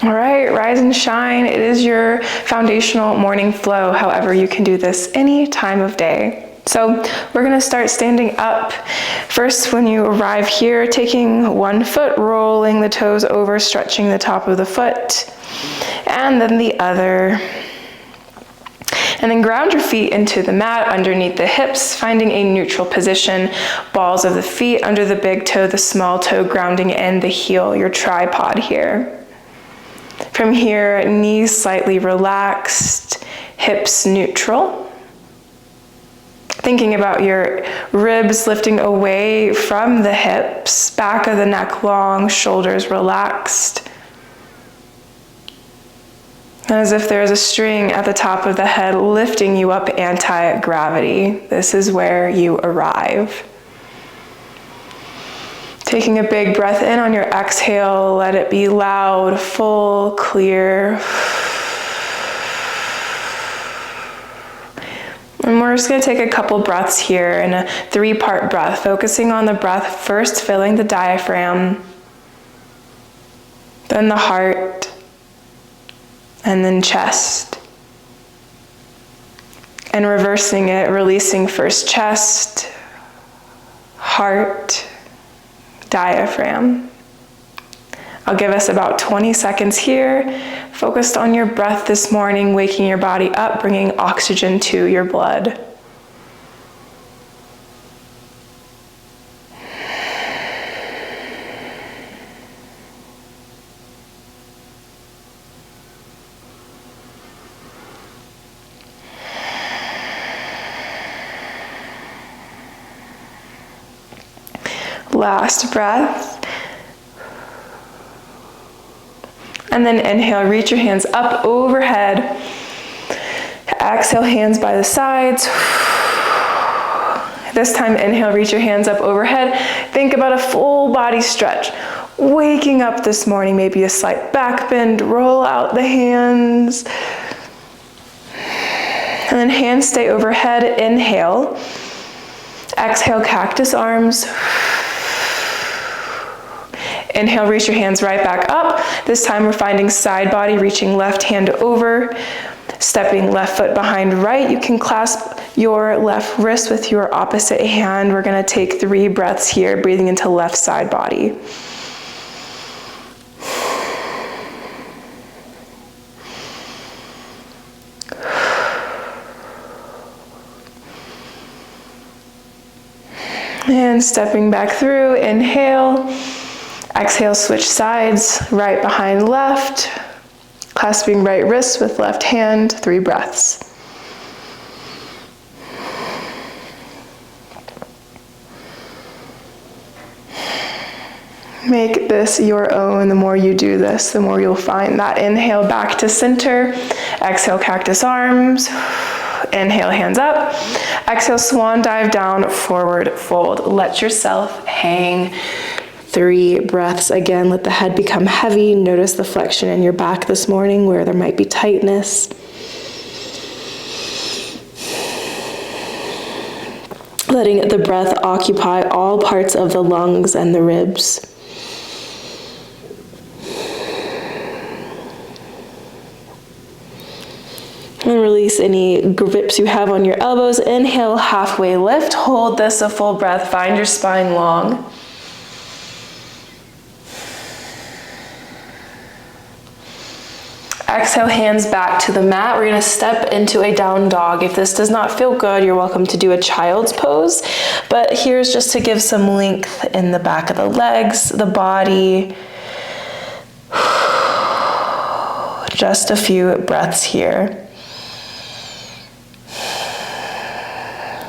All right, rise and shine. It is your foundational morning flow. However, you can do this any time of day. So we're gonna start standing up. First, when you arrive here, taking one foot, rolling the toes over, stretching the top of the foot, and then the other. And then ground your feet into the mat underneath the hips, finding a neutral position. Balls of the feet under the big toe, the small toe grounding in the heel, your tripod here. From here, knees slightly relaxed, hips neutral. Thinking about your ribs lifting away from the hips, back of the neck long, shoulders relaxed. As if there's a string at the top of the head lifting you up anti-gravity. This is where you arrive. Taking a big breath in on your exhale, let it be loud, full, clear. And we're just going to take a couple breaths here in a 3-part breath, focusing on the breath, first filling the diaphragm, then the heart, and then chest. And reversing it, releasing first chest, heart, diaphragm. I'll give us about 20 seconds here, focused on your breath this morning, waking your body up, bringing oxygen to your blood. Last breath. And then inhale, reach your hands up overhead. Exhale, hands by the sides. This time, inhale, reach your hands up overhead. Think about a full body stretch. Waking up this morning, maybe a slight back bend, roll out the hands. And then hands stay overhead, inhale. Exhale, cactus arms. Inhale, reach your hands right back up. This time we're finding side body, reaching left hand over, stepping left foot behind right. You can clasp your left wrist with your opposite hand. We're gonna take 3 breaths here, breathing into left side body. And stepping back through, inhale. Exhale, switch sides, right behind left, clasping right wrist with left hand, 3 breaths. Make this your own. The more you do this, the more you'll find that. Inhale, back to center. Exhale, cactus arms. Inhale, hands up. Exhale, swan dive down, forward fold. Let yourself hang. 3 breaths. Again, let the head become heavy. Notice the flexion in your back this morning where there might be tightness. Letting the breath occupy all parts of the lungs and the ribs. And release any grips you have on your elbows. Inhale, halfway lift. Hold this a full breath. Find your spine long. Exhale, hands back to the mat. We're gonna step into a down dog. If this does not feel good, you're welcome to do a child's pose. But here's just to give some length in the back of the legs, the body. Just a few breaths here.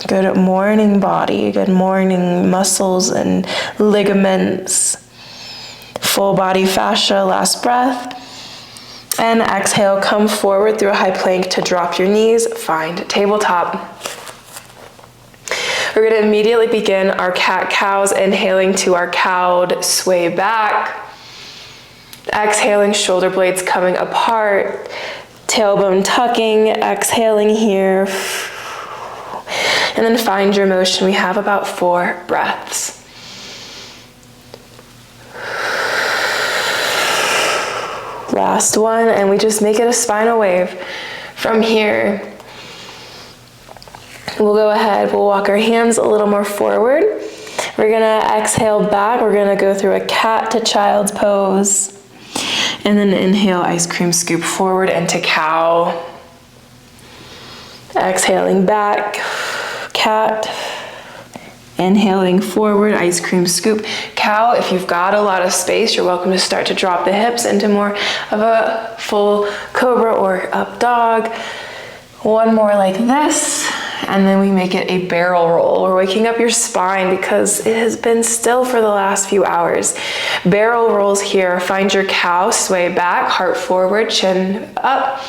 Good morning, body. Good morning, muscles and ligaments. Full body fascia, last breath. And exhale, come forward through a high plank to drop your knees, find tabletop. We're gonna immediately begin our cat-cows, inhaling to our cowed, sway back. Exhaling, shoulder blades coming apart, tailbone tucking, exhaling here. And then find your motion. We have about 4 breaths. Last one, and we just make it a spinal wave. From here, we'll go ahead, we'll walk our hands a little more forward. We're gonna exhale back, we're gonna go through a cat to child's pose. And then inhale, ice cream scoop forward into cow. Exhaling back, cat. Inhaling forward, ice cream scoop, cow. If you've got a lot of space, you're welcome to start to drop the hips into more of a full cobra or up dog. One more like this, and then we make it a barrel roll. We're waking up your spine because it has been still for the last few hours. Barrel rolls here. Find your cow, sway back, heart forward, chin up.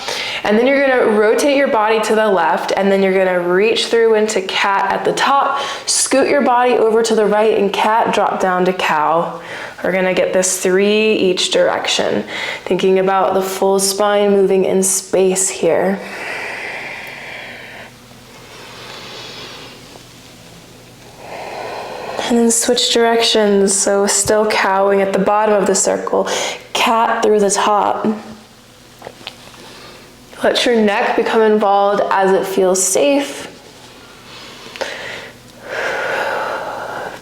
And then you're gonna rotate your body to the left, and then you're gonna reach through into cat at the top, scoot your body over to the right in cat, drop down to cow. We're gonna get this 3 each direction. Thinking about the full spine moving in space here. And then switch directions, so still cowing at the bottom of the circle, cat through the top. Let your neck become involved as it feels safe.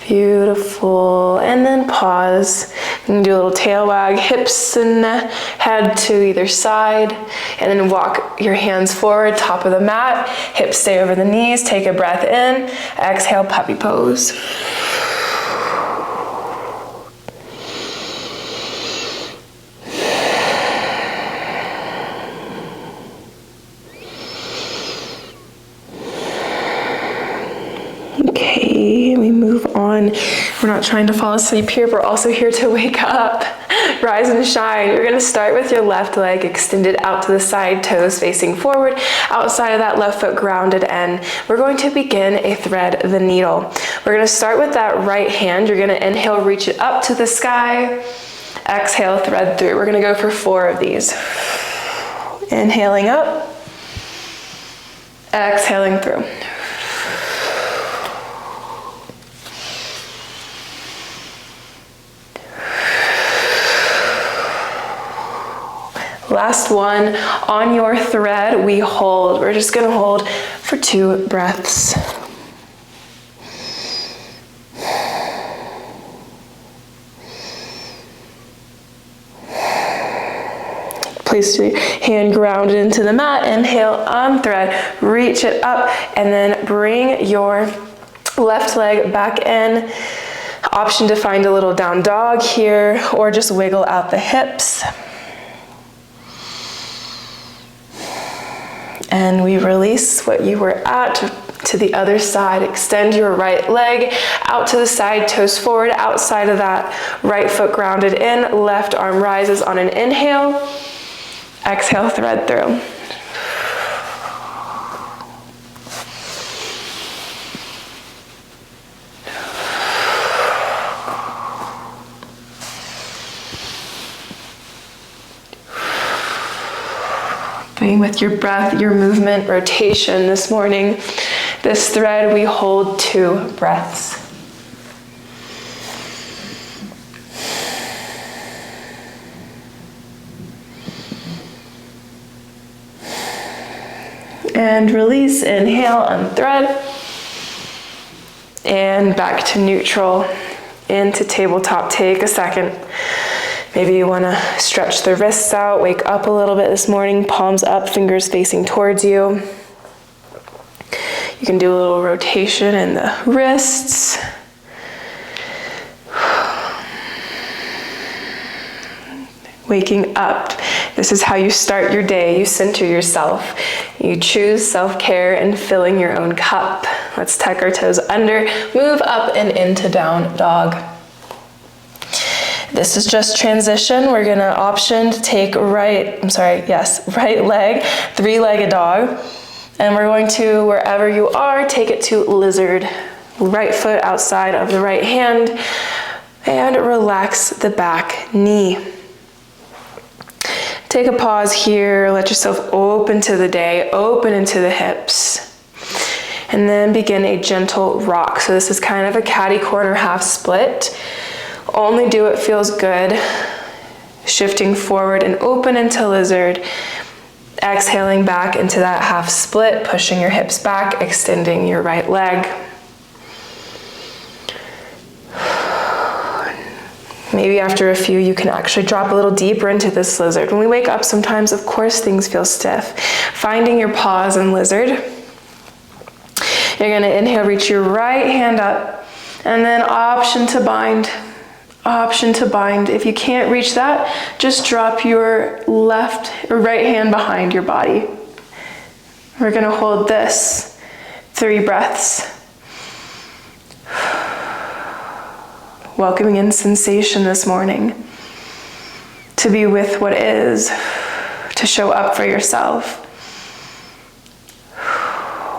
Beautiful, and then pause. You can do a little tail wag, hips and head to either side, and then walk your hands forward, top of the mat, hips stay over the knees, take a breath in, exhale, puppy pose. Okay, we move on. We're not trying to fall asleep here, we're also here to wake up. Rise and shine. You're gonna start with your left leg extended out to the side, toes facing forward, outside of that left foot grounded, and we're going to begin a thread the needle. We're gonna start with that right hand. You're gonna inhale, reach it up to the sky. Exhale, thread through. We're gonna go for 4 of these. Inhaling up, exhaling through. Last one, on your thread, we hold. We're just gonna hold for 2 breaths. Place your hand grounded into the mat, inhale, unthread, reach it up, and then bring your left leg back in. Option to find a little down dog here, or just wiggle out the hips. And we release what you were at to the other side. Extend your right leg out to the side, toes forward, outside of that right foot grounded in, left arm rises on an inhale, exhale, thread through. Being with your breath, your movement, rotation this morning. This thread, we hold 2 breaths. And release, inhale, unthread. And back to neutral, into tabletop. Take a second. Maybe you want to stretch the wrists out, wake up a little bit this morning, palms up, fingers facing towards you. You can do a little rotation in the wrists. Waking up. This is how you start your day. You center yourself. You choose self-care and filling your own cup. Let's tuck our toes under, move up and into down dog. This is just transition. We're gonna option to take right leg, 3-legged dog. And we're going to, wherever you are, take it to lizard. Right foot outside of the right hand, and relax the back knee. Take a pause here, let yourself open to the day, open into the hips. And then begin a gentle rock. So this is kind of a catty corner half split. Only do what feels good. Shifting forward and open into lizard. Exhaling back into that half split, pushing your hips back, extending your right leg. Maybe after a few, you can actually drop a little deeper into this lizard. When we wake up, sometimes, of course, things feel stiff. Finding your pause in lizard. You're gonna inhale, reach your right hand up, and then option to bind. Option to bind. If you can't reach that, just drop your left or right hand behind your body. We're gonna hold this 3 breaths. Welcoming in sensation this morning. To be with what is, to show up for yourself.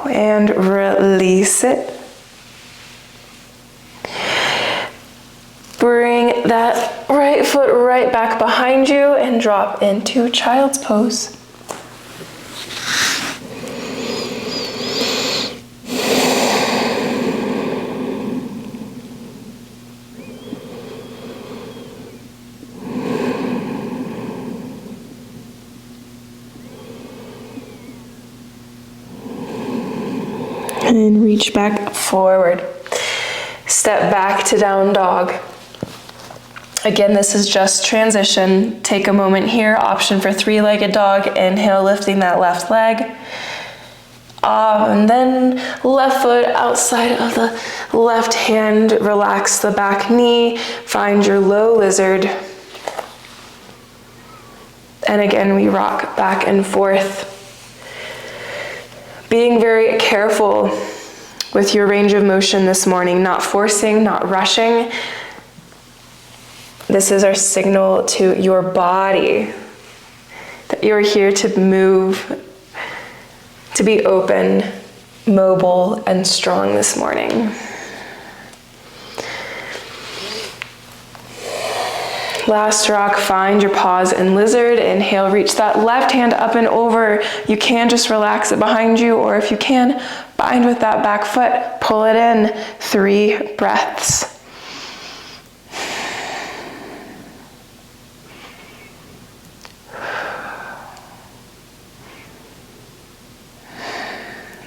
And release it. Bring that right foot right back behind you and drop into child's pose. And reach back forward. Step back to down dog. Again, this is just transition. Take a moment here. Option for 3-legged dog. Inhale, lifting that left leg. And then left foot outside of the left hand. Relax the back knee. Find your low lizard. And again, we rock back and forth. Being very careful with your range of motion this morning. Not forcing, not rushing. This is our signal to your body that you're here to move, to be open, mobile, and strong this morning. Last rock, find your pause in lizard. Inhale, reach that left hand up and over. You can just relax it behind you, or if you can, bind with that back foot, pull it in. 3 breaths.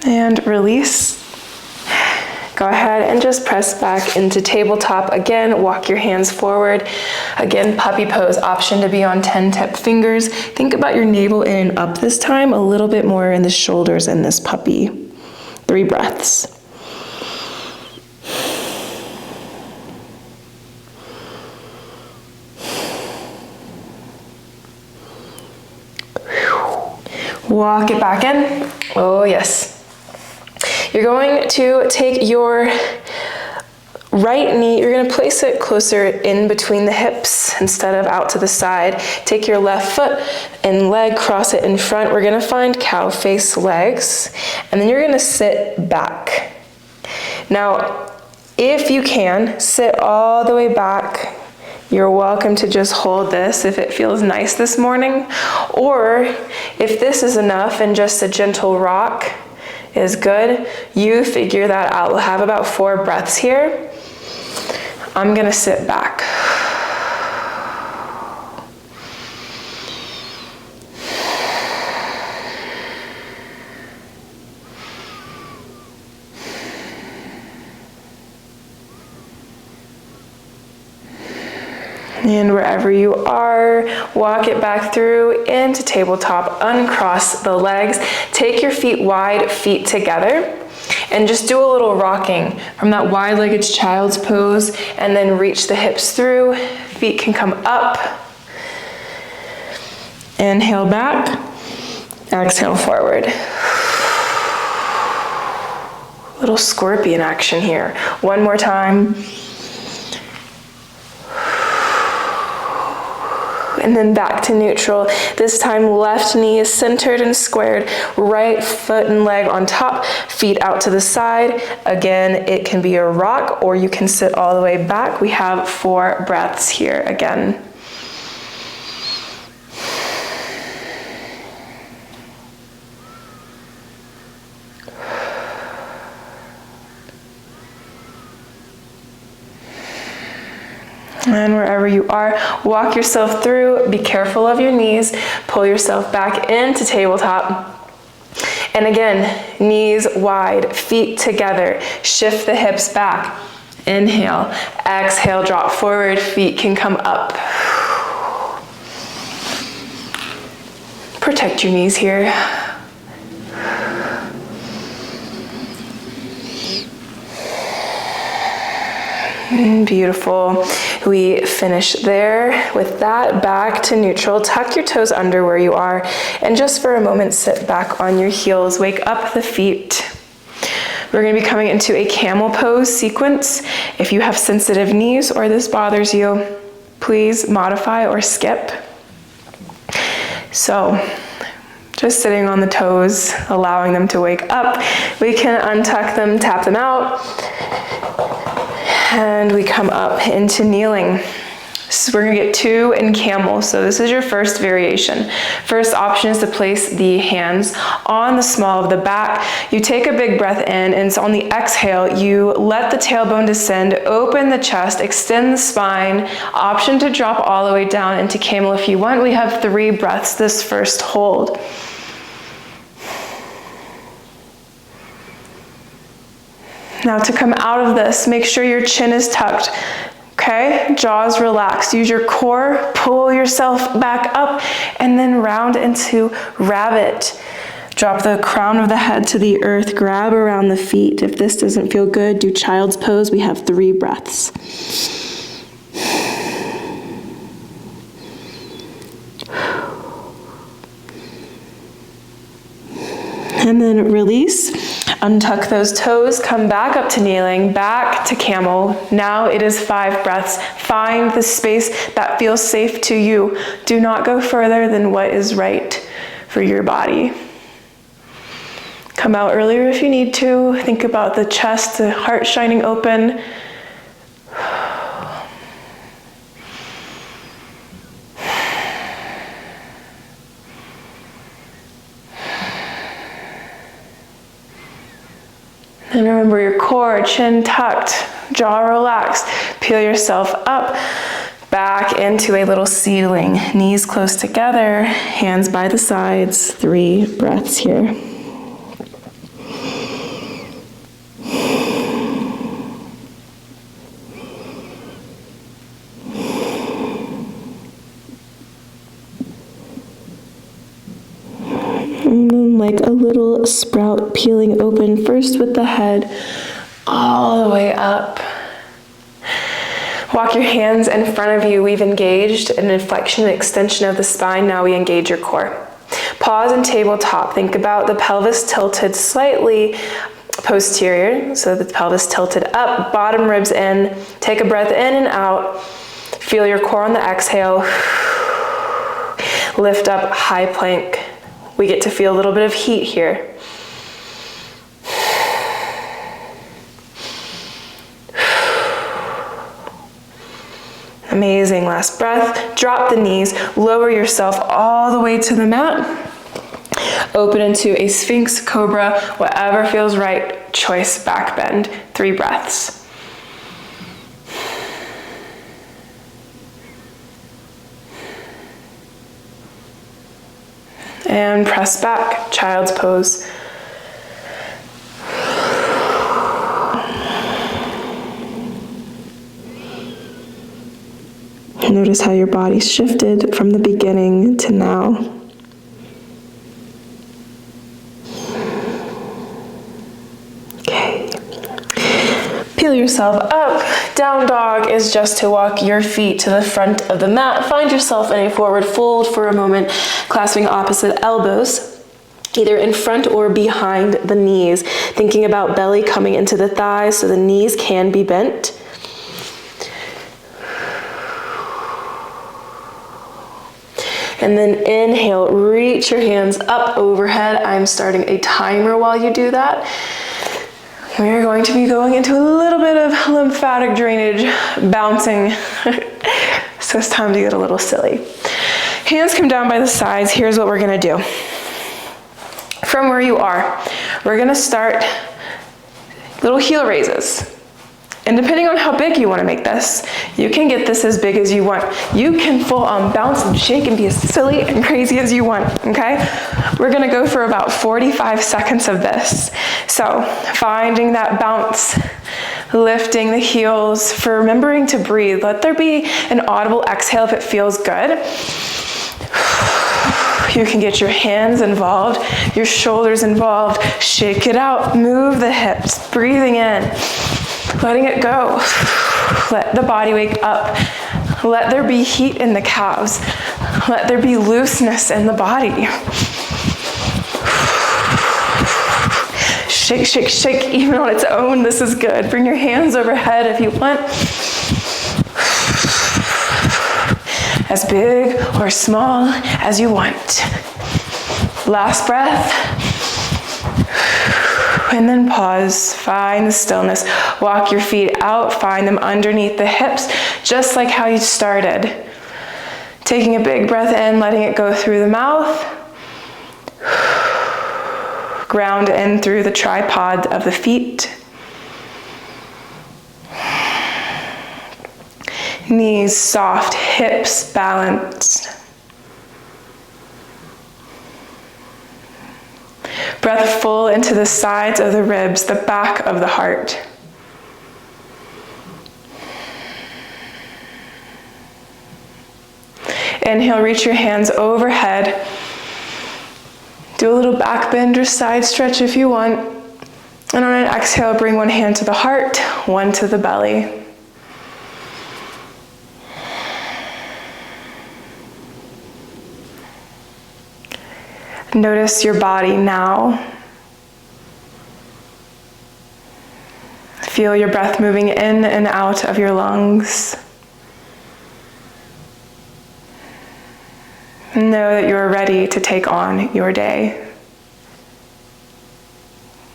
And release. Go ahead and just press back into tabletop. Again, walk your hands forward. Again, puppy pose, option to be on 10 tip fingers. Think about your navel in and up this time, a little bit more in the shoulders in this puppy. 3 breaths. Walk it back in. Oh, yes. You're going to take your right knee, you're going to place it closer in between the hips instead of out to the side. Take your left foot and leg, cross it in front. We're going to find cow face legs, and then you're going to sit back. Now, if you can, sit all the way back. You're welcome to just hold this if it feels nice this morning, or if this is enough and just a gentle rock is good, you figure that out. We'll have about 4 breaths here. I'm gonna sit back. And wherever you are, walk it back through into tabletop, uncross the legs, take your feet wide, feet together, and just do a little rocking from that wide-legged child's pose, and then reach the hips through, feet can come up, inhale back, exhale forward. Little scorpion action here. One more time. And then back to neutral. This time left knee is centered and squared, right foot and leg on top, feet out to the side. Again, it can be a rock or you can sit all the way back. We have 4 breaths here again. And wherever you are, walk yourself through. Be careful of your knees. Pull yourself back into tabletop. And again, knees wide, feet together. Shift the hips back. Inhale. Exhale, drop forward. Feet can come up. Protect your knees here. Beautiful. We finish there with that. Back to neutral. Tuck your toes under where you are. And just for a moment, sit back on your heels. Wake up the feet. We're going to be coming into a camel pose sequence. If you have sensitive knees or this bothers you, please modify or skip. So, just sitting on the toes, allowing them to wake up. We can untuck them, tap them out. And we come up into kneeling. So we're gonna get 2 in camel. So this is your first variation. First option is to place the hands on the small of the back. You take a big breath in, and so on the exhale, you let the tailbone descend, open the chest, extend the spine. Option to drop all the way down into camel if you want. We have 3 breaths this first hold. Now to come out of this, make sure your chin is tucked, okay? Jaws relaxed. Use your core, pull yourself back up, and then round into rabbit. Drop the crown of the head to the earth, grab around the feet. If this doesn't feel good, do child's pose. We have 3 breaths. And then release, untuck those toes, come back up to kneeling, back to camel. Now it is 5 breaths. Find the space that feels safe to you. Do not go further than what is right for your body. Come out earlier if you need to. Think about the chest, the heart shining open. And remember your core, chin tucked, jaw relaxed. Peel yourself up, back into a little seedling. Knees close together, hands by the sides. 3 breaths here. And then like a little sprout peeling open, first with the head, all the way up. Walk your hands in front of you. We've engaged an inflection and extension of the spine. Now we engage your core. Pause in tabletop. Think about the pelvis tilted slightly posterior, so the pelvis tilted up, bottom ribs in. Take a breath in and out. Feel your core on the exhale. Lift up, high plank. We get to feel a little bit of heat here. Amazing, last breath. Drop the knees, lower yourself all the way to the mat. Open into a Sphinx, Cobra, whatever feels right. Choice back bend. 3 breaths. And press back, child's pose. Notice how your body shifted from the beginning to now. Okay. Peel yourself up. Down dog is just to walk your feet to the front of the mat. Find yourself in a forward fold for a moment, clasping opposite elbows, either in front or behind the knees. Thinking about belly coming into the thighs so the knees can be bent. And then inhale, reach your hands up overhead. I'm starting a timer while you do that. We're going to be going into a little bit of lymphatic drainage, bouncing. So it's time to get a little silly. Hands come down by the sides. Here's what we're gonna do. From where you are, we're gonna start little heel raises. And depending on how big you want to make this, you can get this as big as you want. You can full on bounce and shake and be as silly and crazy as you want, okay? We're gonna go for about 45 seconds of this. So finding that bounce, lifting the heels, for remembering to breathe. Let there be an audible exhale if it feels good. You can get your hands involved, your shoulders involved. Shake it out, move the hips, breathing in. Letting it go. Let the body wake up. Let there be heat in the calves. Let there be looseness in the body. Shake, shake, shake, even on its own, this is good. Bring your hands overhead if you want. As big or small as you want. Last breath. And then pause, find the stillness. Walk your feet out, find them underneath the hips, just like how you started. Taking a big breath in, letting it go through the mouth. Ground in through the tripod of the feet. Knees soft, hips balanced. Breath full into the sides of the ribs, the back of the heart. Inhale, reach your hands overhead. Do a little back bend or side stretch if you want. And on an exhale, bring one hand to the heart, one to the belly. Notice your body now. Feel your breath moving in and out of your lungs. Know that you are ready to take on your day.